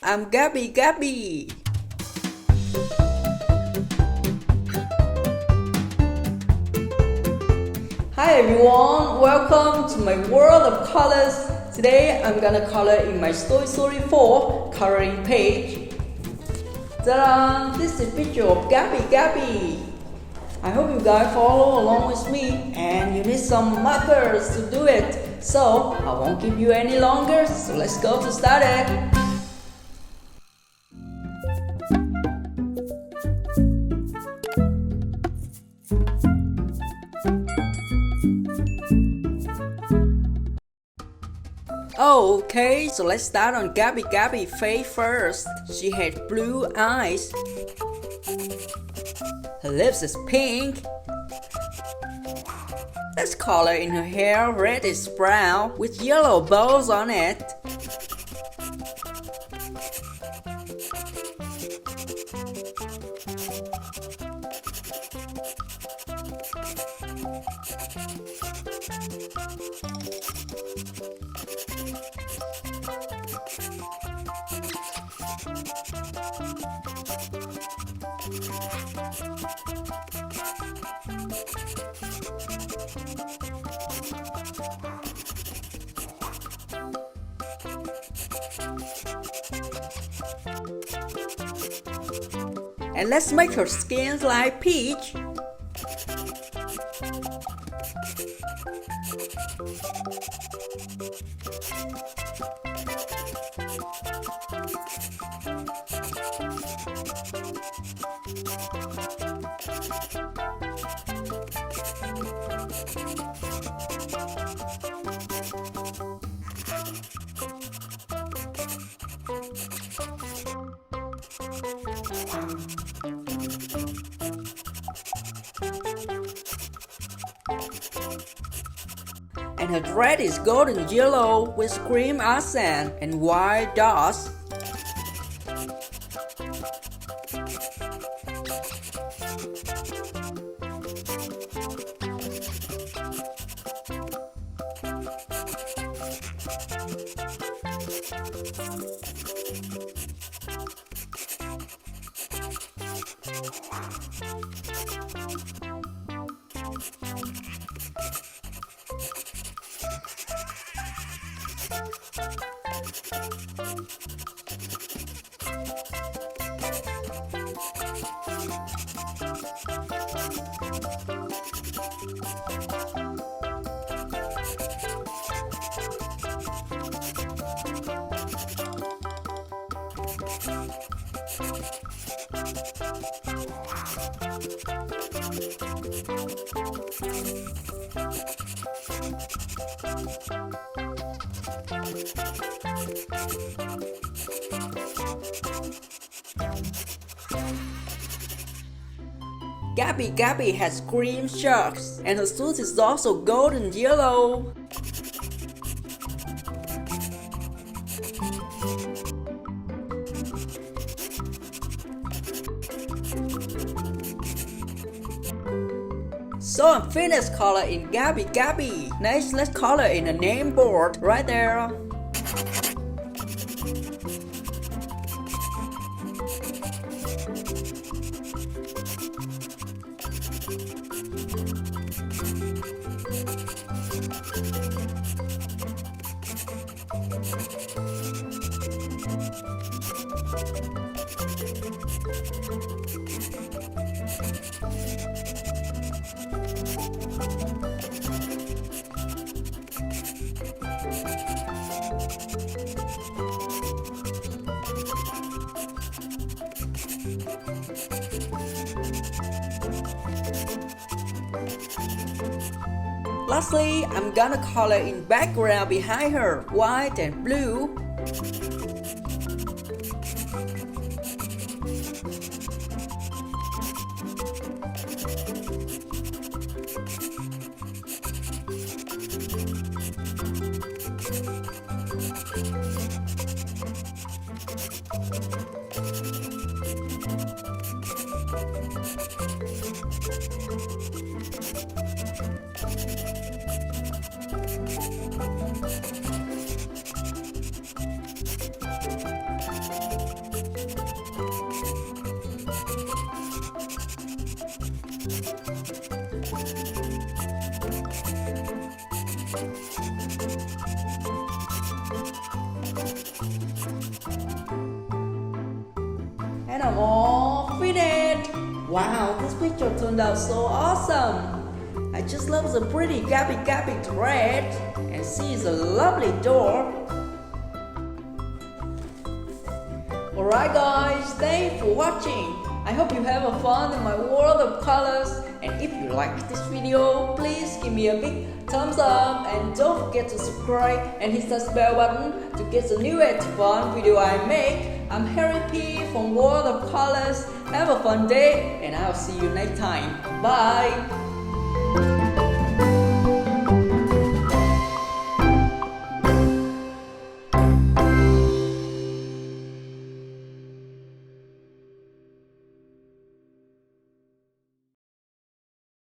I'm Gabby Gabby. Hi everyone, welcome to my world of colors. Today I'm gonna color in my Toy Story 4 coloring page. Ta-da! This is a picture of Gabby Gabby. I hope you guys follow along with me and you need some markers to do it. So I won't keep you any longer, so let's go to start it. Okay, so let's start on Gabby Gabby's face first. She had blue eyes. Her lips is pink. Let's color in her hair reddish brown with yellow bows on it. And let's make her skin like peach. And her dress is golden yellow with cream accent and white dots. Gabby Gabby has cream sharks and her suit is also golden yellow. So I'm finished color in Gabby Gabby. Next, let's color in the name board right there. Lastly, I'm gonna color in background behind her, white and blue. And I'm all finished! Wow, this picture turned out so awesome! I just love the pretty Gabby Gabby thread, and she is a lovely doll. Alright guys, thanks for watching. I hope you have fun in my world of colors, and if you like this video, please give me a big thumbs up and don't forget to subscribe and hit that bell button to get the newest fun video I make. I'm Harry P from World of Colors. Have a fun day and I'll see you next time. Bye!